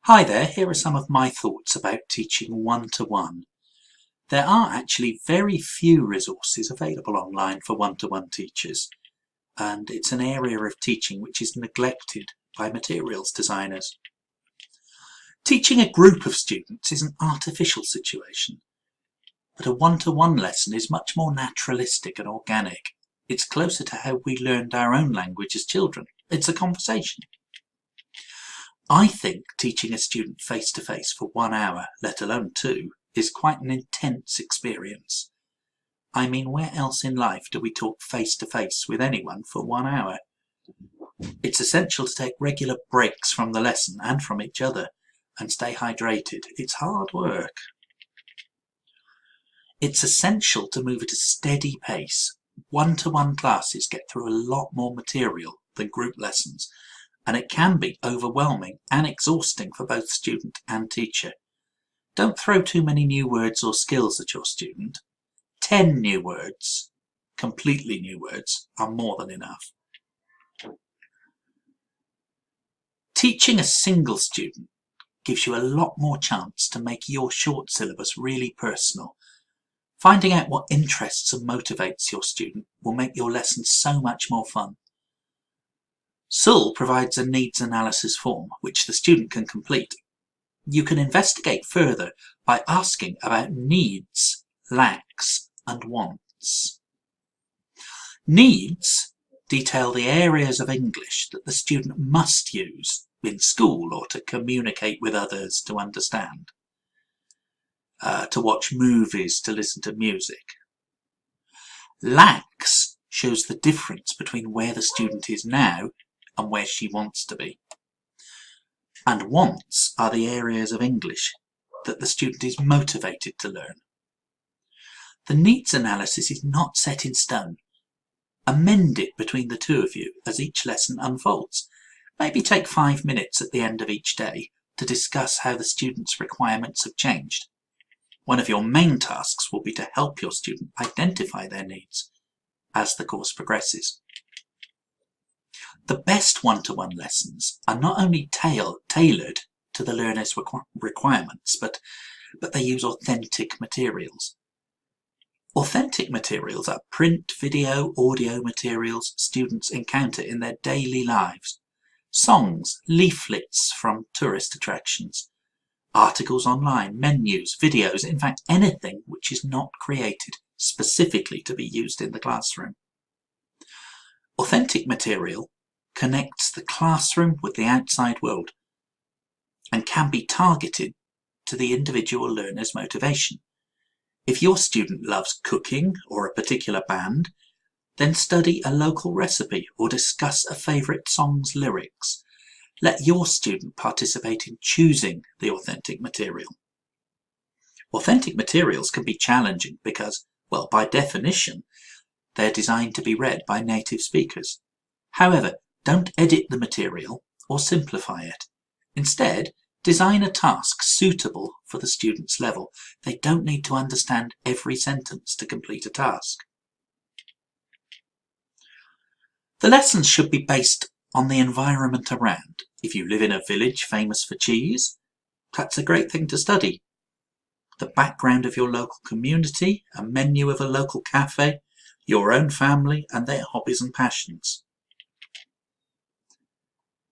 Hi there, here are some of my thoughts about teaching one-to-one. There are actually very few resources available online for one-to-one teachers, and it's an area of teaching which is neglected by materials designers. Teaching a group of students is an artificial situation, but a one-to-one lesson is much more naturalistic and organic. It's closer to how we learned our own language as children. It's a conversation. I think teaching a student face-to-face for 1 hour, let alone 2, is quite an intense experience. I mean, where else in life do we talk face-to-face with anyone for 1 hour? It's essential to take regular breaks from the lesson and from each other and stay hydrated. It's hard work. It's essential to move at a steady pace. One-to-one classes get through a lot more material than group lessons, and it can be overwhelming and exhausting for both student and teacher. Don't throw too many new words or skills at your student. 10 new words, completely new words, are more than enough. Teaching a single student gives you a lot more chance to make your short syllabus really personal. Finding out what interests and motivates your student will make your lesson so much more fun. SUL provides a needs analysis form which the student can complete. You can investigate further by asking about needs, lacks and wants. Needs detail the areas of English that the student must use in school or to communicate with others, to understand, to watch movies, to listen to music. Lacks shows the difference between where the student is now and where she wants to be. And wants are the areas of English that the student is motivated to learn. The needs analysis is not set in stone. Amend it between the two of you as each lesson unfolds. Maybe take 5 minutes at the end of each day to discuss how the student's requirements have changed. One of your main tasks will be to help your student identify their needs as the course progresses. The best one-to-one lessons are not only tailored to the learner's requirements, but they use authentic materials. Authentic materials are print, video, audio materials students encounter in their daily lives. Songs, leaflets from tourist attractions, articles online, menus, videos, in fact anything which is not created specifically to be used in the classroom. Authentic material connects the classroom with the outside world and can be targeted to the individual learner's motivation. If your student loves cooking or a particular band, then study a local recipe or discuss a favourite song's lyrics. Let your student participate in choosing the authentic material. Authentic materials can be challenging because, well, by definition, they're designed to be read by native speakers. However, don't edit the material or simplify it. Instead, design a task suitable for the student's level. They don't need to understand every sentence to complete a task. The lessons should be based on the environment around. If you live in a village famous for cheese, that's a great thing to study. The background of your local community, a menu of a local cafe, your own family and their hobbies and passions.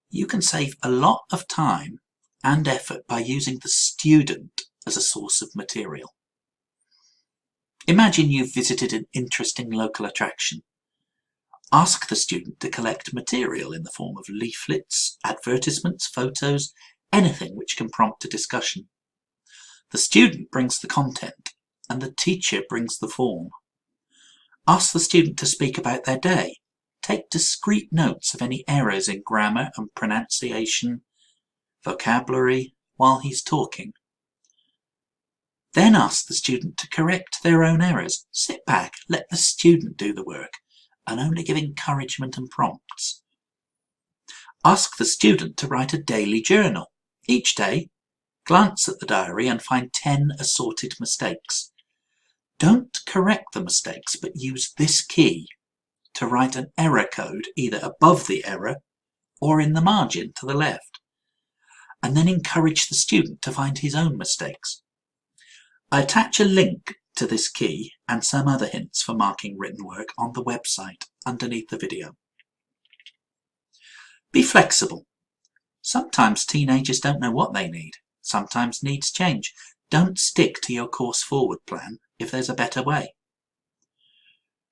You can save a lot of time and effort by using the student as a source of material. Imagine you've visited an interesting local attraction. Ask the student to collect material in the form of leaflets, advertisements, photos, anything which can prompt a discussion. The student brings the content and the teacher brings the form. Ask the student to speak about their day. Take discrete notes of any errors in grammar and pronunciation, vocabulary, while he's talking. Then ask the student to correct their own errors. Sit back, let the student do the work, and only give encouragement and prompts. Ask the student to write a daily journal. Each day, glance at the diary and find 10 assorted mistakes. Don't correct the mistakes, but use this key to write an error code either above the error or in the margin to the left. and then encourage the student to find his own mistakes. I attach a link to this key and some other hints for marking written work on the website underneath the video. Be flexible. Sometimes teenagers don't know what they need. Sometimes needs change. Don't stick to your course forward plan if there's a better way.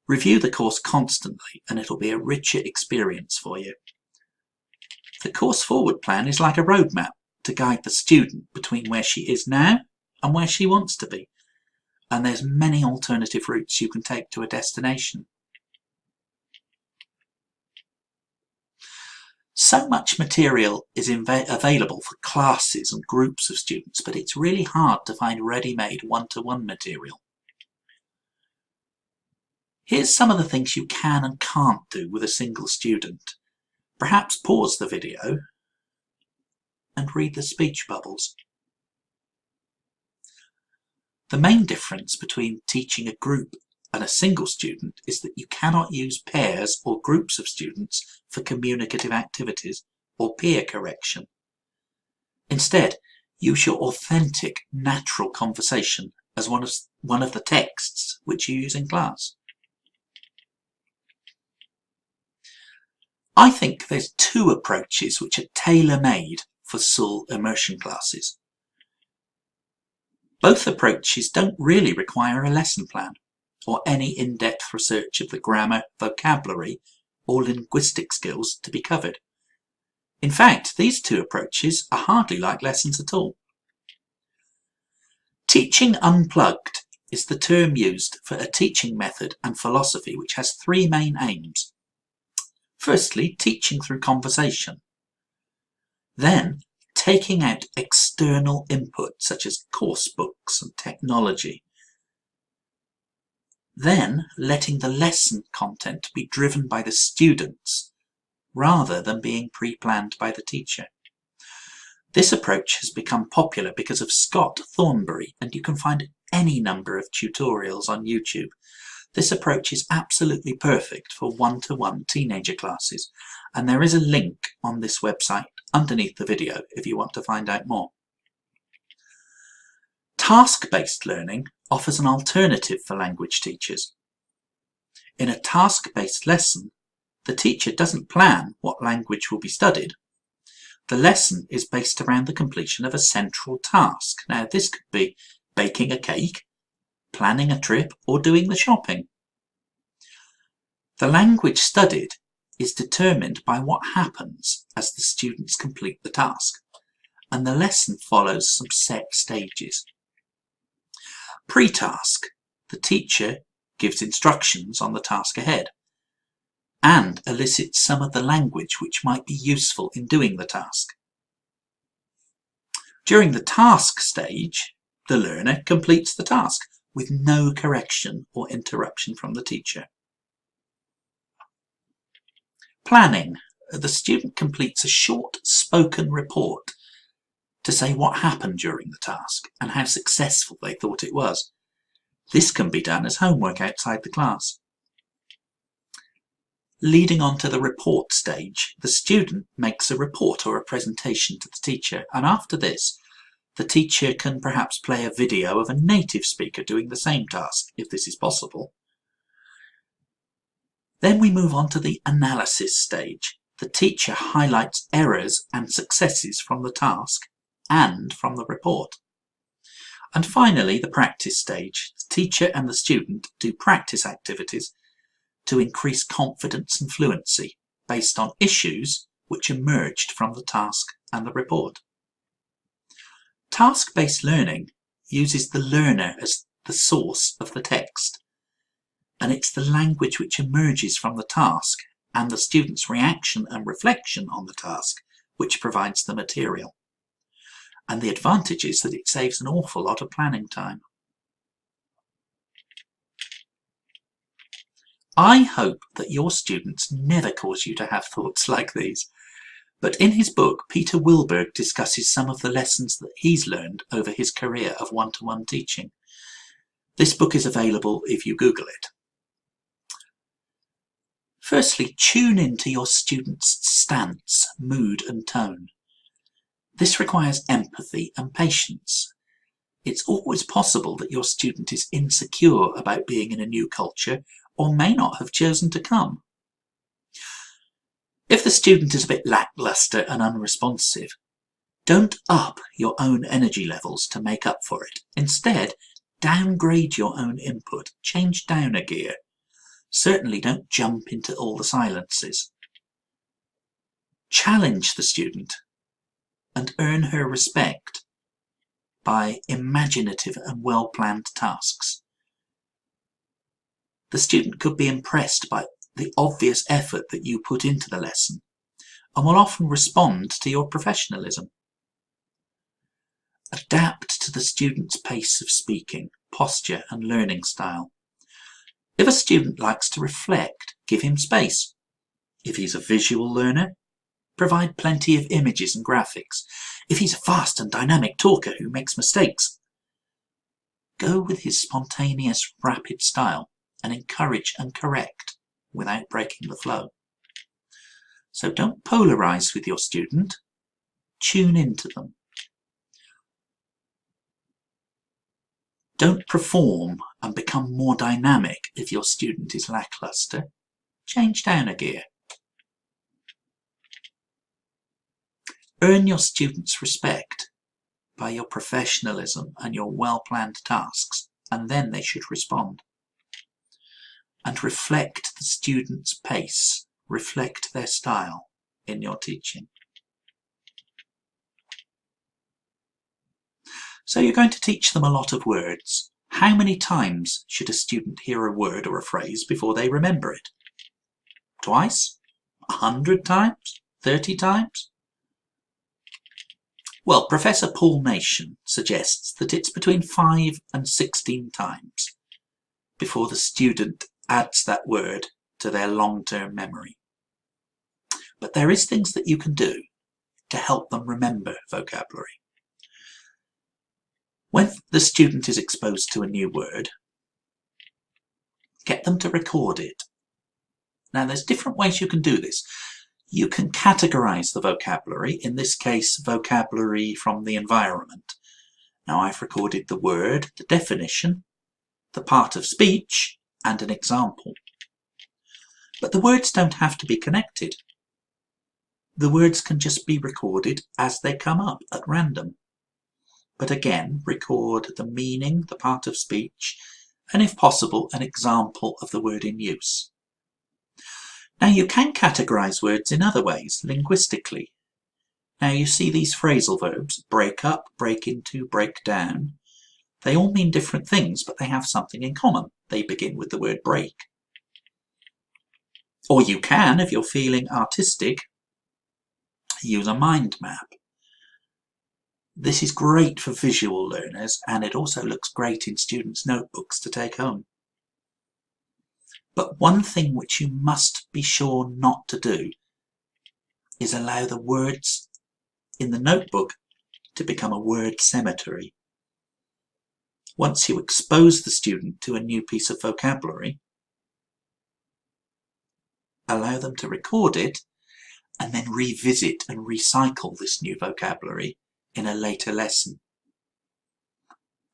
Review the course constantly and it'll be a richer experience for you. The course forward plan is like a roadmap to guide the student between where she is now and where she wants to be. And there's many alternative routes you can take to a destination. So much material is available for classes and groups of students, but it's really hard to find ready-made one-to-one material. Here's some of the things you can and can't do with a single student. Perhaps pause the video and read the speech bubbles. The main difference between teaching a group and a single student is that you cannot use pairs or groups of students for communicative activities or peer correction. Instead, use your authentic, natural conversation as one of the texts which you use in class. I think there's two approaches which are tailor-made for SUL immersion classes. Both approaches don't really require a lesson plan or any in-depth research of the grammar, vocabulary, or linguistic skills to be covered. In fact, these two approaches are hardly like lessons at all. Teaching unplugged is the term used for a teaching method and philosophy which has three main aims. Firstly, teaching through conversation. Then, taking out external input such as course books and technology. Then letting the lesson content be driven by the students rather than being pre-planned by the teacher. This approach has become popular because of Scott Thornbury, and you can find any number of tutorials on YouTube. This approach is absolutely perfect for one-to-one teenager classes, and there is a link on this website underneath the video if you want to find out more. Task-based learning offers an alternative for language teachers. In a task-based lesson, the teacher doesn't plan what language will be studied. The lesson is based around the completion of a central task. Now, this could be baking a cake, planning a trip, or doing the shopping. The language studied is determined by what happens as the students complete the task, and the lesson follows some set stages. Pre-task, the teacher gives instructions on the task ahead and elicits some of the language which might be useful in doing the task. During the task stage, the learner completes the task with no correction or interruption from the teacher. Planning, the student completes a short spoken report to say what happened during the task and how successful they thought it was. This can be done as homework outside the class. Leading on to the report stage, the student makes a report or a presentation to the teacher, and after this, the teacher can perhaps play a video of a native speaker doing the same task, if this is possible. Then we move on to the analysis stage. The teacher highlights errors and successes from the task and from the report. And finally, the practice stage. The teacher and the student do practice activities to increase confidence and fluency based on issues which emerged from the task and the report. Task-based learning uses the learner as the source of the text, and it's the language which emerges from the task and the student's reaction and reflection on the task which provides the material. And the advantage is that it saves an awful lot of planning time. I hope that your students never cause you to have thoughts like these, but in his book, Peter Wilberg discusses some of the lessons that he's learned over his career of one-to-one teaching. This book is available if you Google it. Firstly, tune into your student's stance, mood and tone. This requires empathy and patience. It's always possible that your student is insecure about being in a new culture or may not have chosen to come. If the student is a bit lackluster and unresponsive, don't up your own energy levels to make up for it. Instead, downgrade your own input, change down a gear. Certainly don't jump into all the silences. Challenge the student and earn her respect by imaginative and well-planned tasks. The student could be impressed by the obvious effort that you put into the lesson and will often respond to your professionalism. Adapt to the student's pace of speaking, posture and learning style. If a student likes to reflect, give him space. If he's a visual learner, provide plenty of images and graphics. If he's a fast and dynamic talker who makes mistakes, go with his spontaneous, rapid style and encourage and correct without breaking the flow. So don't polarize with your student, tune into them. Don't perform and become more dynamic if your student is lackluster. Change down a gear. Earn your students' respect by your professionalism and your well-planned tasks, and then they should respond. And reflect the student's pace, reflect their style in your teaching. So you're going to teach them a lot of words. How many times should a student hear a word or a phrase before they remember it? Twice? 100 times? 30 times? Well, Professor Paul Nation suggests that it's between 5 and 16 times before the student adds that word to their long-term memory. But there is things that you can do to help them remember vocabulary. When the student is exposed to a new word, get them to record it. Now, there's different ways you can do this. You can categorize the vocabulary, in this case, vocabulary from the environment. Now, I've recorded the word, the definition, the part of speech, and an example. But the words don't have to be connected. The words can just be recorded as they come up at random. But again, record the meaning, the part of speech, and if possible, an example of the word in use. Now you can categorize words in other ways, linguistically. Now you see these phrasal verbs, break up, break into, break down. They all mean different things, but they have something in common. They begin with the word break. Or you can, if you're feeling artistic, use a mind map. This is great for visual learners, and it also looks great in students' notebooks to take home. But one thing which you must be sure not to do is allow the words in the notebook to become a word cemetery. Once you expose the student to a new piece of vocabulary, allow them to record it and then revisit and recycle this new vocabulary in a later lesson.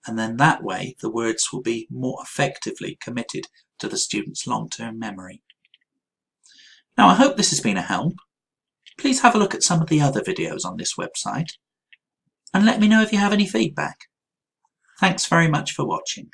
And then that way the words will be more effectively committed to the student's long-term memory. Now, I hope this has been a help. Please have a look at some of the other videos on this website and let me know if you have any feedback. Thanks very much for watching.